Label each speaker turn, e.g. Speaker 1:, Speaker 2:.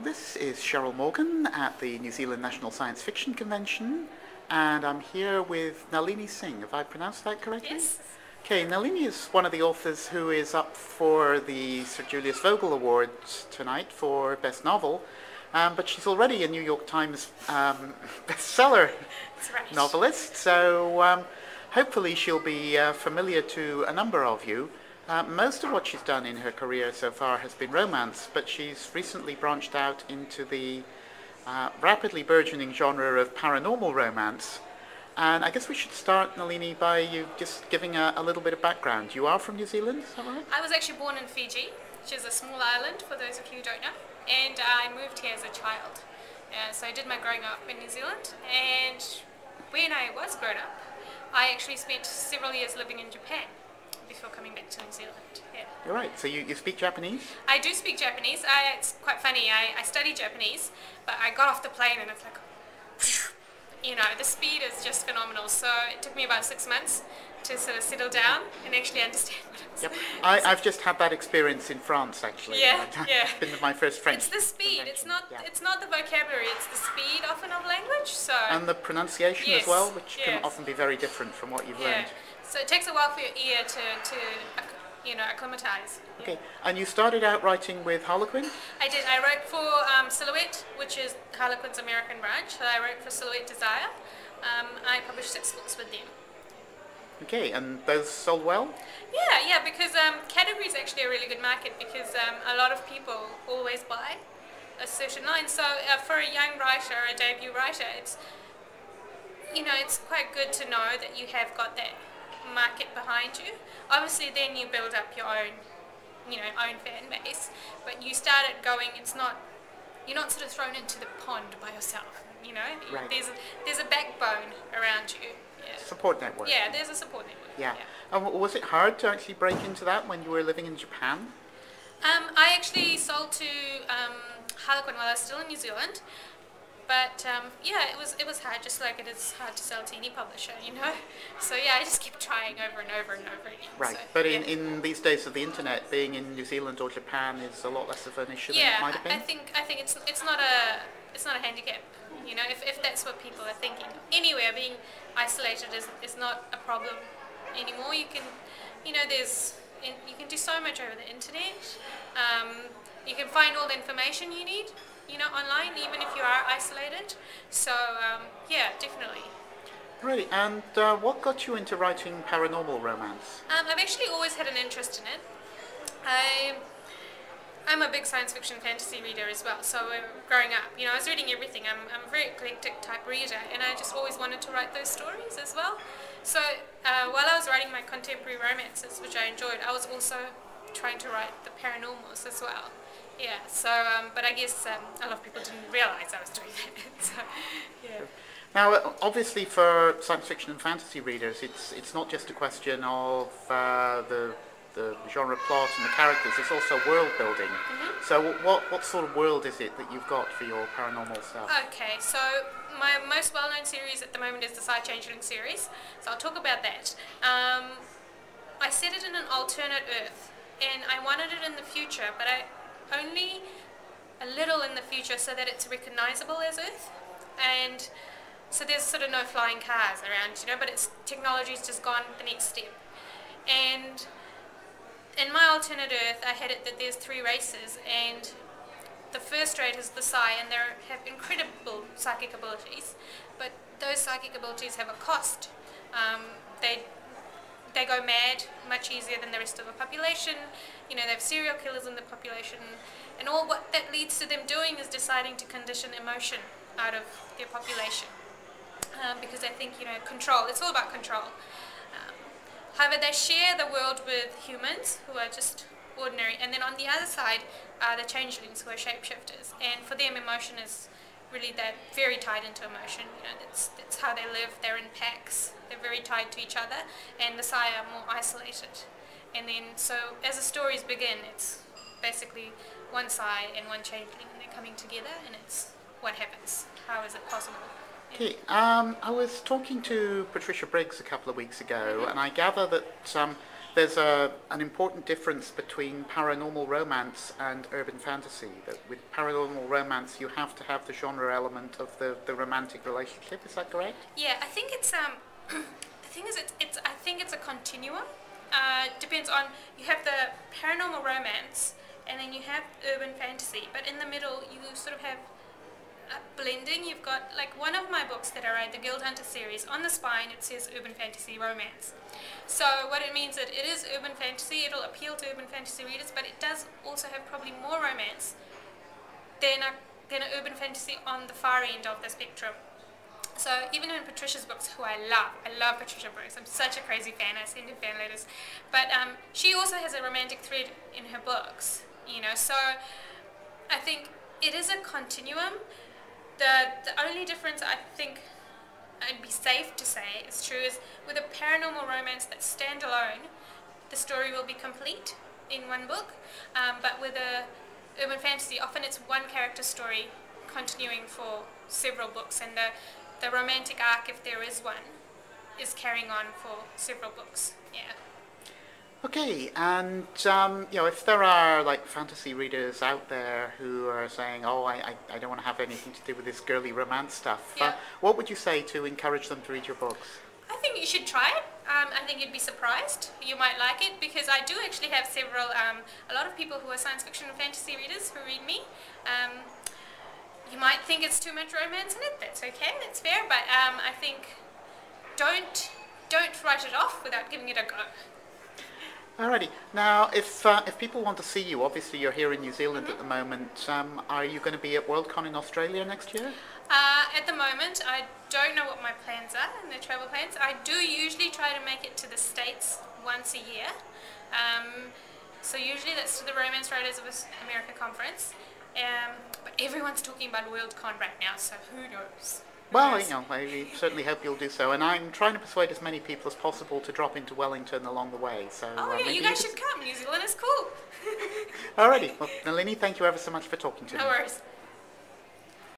Speaker 1: This is Cheryl Morgan at the New Zealand National Science Fiction Convention, and I'm here with Nalini Singh. Have I pronounced that correctly?
Speaker 2: Yes.
Speaker 1: Okay, Nalini is one of the authors who is up for the Sir Julius Vogel Award tonight for Best Novel, but she's already a New York Times bestseller
Speaker 2: Right.
Speaker 1: novelist, so hopefully she'll be familiar to a number of you. Most of what she's done in her career so far has been romance, but she's recently branched out into the rapidly burgeoning genre of paranormal romance. And I guess we should start, Nalini, by you just giving a little bit of background. You are from New Zealand, is that right?
Speaker 2: I was actually born in Fiji, which is a small island for those of you who don't know, and I moved here as a child. So I did my growing up in New Zealand, and when I was grown up, I actually spent several years living in Japan before coming back to New Zealand. Yeah.
Speaker 1: You're right. So you speak Japanese?
Speaker 2: I do speak Japanese. It's quite funny. I studied Japanese, but I got off the plane and it's like, you know, the speed is just phenomenal. So it took me about 6 months to sort of settle down and actually understand what it was.
Speaker 1: Yep. I've just had that experience in France, actually.
Speaker 2: Yeah, yeah.
Speaker 1: Been to my first French
Speaker 2: It's the speed.
Speaker 1: convention.
Speaker 2: It's not.
Speaker 1: Yeah.
Speaker 2: It's not the vocabulary. It's the speed often of language. So.
Speaker 1: And the pronunciation
Speaker 2: Yes,
Speaker 1: as well, which can
Speaker 2: yes.
Speaker 1: often be very different from what you've
Speaker 2: Yeah.
Speaker 1: learned.
Speaker 2: So it takes a while for your ear to you know, acclimatize. Yeah.
Speaker 1: Okay, and you started out writing with Harlequin?
Speaker 2: I did. I wrote for Silhouette, which is Harlequin's American branch. So I wrote for Silhouette Desire. I published 6 books with them.
Speaker 1: Okay, and those sold well?
Speaker 2: Yeah, because category is actually a really good market because a lot of people always buy a certain line. So for a young writer, a debut writer, it's, you know, it's quite good to know that you have got that market behind you. Obviously, then you build up your own, you know, own fan base. But you start it going. You're not sort of thrown into the pond by yourself. You know,
Speaker 1: Right.
Speaker 2: there's a backbone around you. Yeah.
Speaker 1: Support network.
Speaker 2: Yeah, there's a support network.
Speaker 1: Yeah. And was it hard to actually break into that when you were living in Japan?
Speaker 2: I actually sold to Harlequin while I was still in New Zealand, but yeah, it was hard, just like it is hard to sell to any publisher, you know. So yeah, I just kept trying over and over and over again.
Speaker 1: Right.
Speaker 2: So,
Speaker 1: But
Speaker 2: yeah.
Speaker 1: in these days of the internet, being in New Zealand or Japan is a lot less of an issue than it might have been.
Speaker 2: I think it's not a handicap. You know, if that's what people are thinking. Anywhere being isolated is not a problem anymore. You can, you know, you can do so much over the internet. You can find all the information you need, you know, online, even if you are isolated. So yeah, definitely.
Speaker 1: Right. And what got you into writing paranormal romance?
Speaker 2: I've actually always had an interest in it. I'm a big science fiction fantasy reader as well, so growing up, you know, I was reading everything. I'm a very eclectic type reader, and I just always wanted to write those stories as well. So while I was writing my contemporary romances, which I enjoyed, I was also trying to write the paranormals as well. Yeah, so, but I guess a lot of people didn't realise I was doing that, so, yeah.
Speaker 1: Now, obviously, for science fiction and fantasy readers, it's not just a question of the genre plot and the characters, it's also world building.
Speaker 2: Mm-hmm.
Speaker 1: So what sort of world is it that you've got for your paranormal stuff?
Speaker 2: Okay, so my most well-known series at the moment is the Changeling series, so I'll talk about that. I set it in an alternate Earth, and I wanted it in the future, but only a little in the future so that it's recognizable as Earth, and so there's sort of no flying cars around, you know, but technology's just gone the next step. And in my alternate Earth, I had it that there's 3 races, and the first race is the Psi, and they have incredible psychic abilities, but those psychic abilities have a cost. They go mad much easier than the rest of the population. You know, they have serial killers in the population, and all what that leads to them doing is deciding to condition emotion out of their population, because they think, you know, control. It's all about control. However, they share the world with humans who are just ordinary, and then on the other side are the changelings who are shapeshifters, and for them emotion is really, they're very tied into emotion. You know, that's how they live. They're in packs, they're very tied to each other, and the Psi are more isolated. And then, so as the stories begin, it's basically one Psi and one changeling, and they're coming together, and it's what happens. How is it possible?
Speaker 1: Okay, I was talking to Patricia Briggs a couple of weeks ago, and I gather that there's an important difference between paranormal romance and urban fantasy. That with paranormal romance, you have to have the genre element of the romantic relationship. Is that correct?
Speaker 2: Yeah, I think it's the thing is it's I think it's a continuum. Depends on, you have the paranormal romance and then you have urban fantasy, but in the middle you sort of have blending. You've got, like, one of my books that I write, the Guild Hunter series, on the spine it says urban fantasy romance. So what it means that it is urban fantasy, it'll appeal to urban fantasy readers, but it does also have probably more romance than a urban fantasy on the far end of the spectrum. So even in Patricia's books, who I love Patricia Brooks, I'm such a crazy fan, I send her fan letters, but she also has a romantic thread in her books, you know, so I think it is a continuum. The only difference I think I'd be safe to say is true is with a paranormal romance that's standalone, the story will be complete in one book, but with a urban fantasy, often it's one character story continuing for several books, and the romantic arc, if there is one, is carrying on for several books. Yeah.
Speaker 1: Okay, and you know, if there are like fantasy readers out there who are saying, "Oh, I don't want to have anything to do with this girly romance stuff,"
Speaker 2: Yeah.
Speaker 1: what would you say to encourage them to read your books?
Speaker 2: I think you should try it. I think you'd be surprised. You might like it, because I do actually have several, a lot of people who are science fiction and fantasy readers who read me. You might think it's too much romance in it. That's okay. That's fair. But I think don't write it off without giving it a go.
Speaker 1: Alrighty. Now, if people want to see you, obviously you're here in New Zealand at the moment. Are you going to be at Worldcon in Australia next year?
Speaker 2: At the moment, I don't know what my plans are and the travel plans. I do usually try to make it to the States once a year. So usually that's to the Romance Writers of America conference. But everyone's talking about Worldcon right now, so who knows?
Speaker 1: Well, you know, I certainly hope you'll do so, and I'm trying to persuade as many people as possible to drop into Wellington along the way. So,
Speaker 2: oh yeah,
Speaker 1: maybe
Speaker 2: you guys should come. New Zealand is cool.
Speaker 1: Alrighty. Well, Nalini, thank you ever so much for talking to me.
Speaker 2: No worries.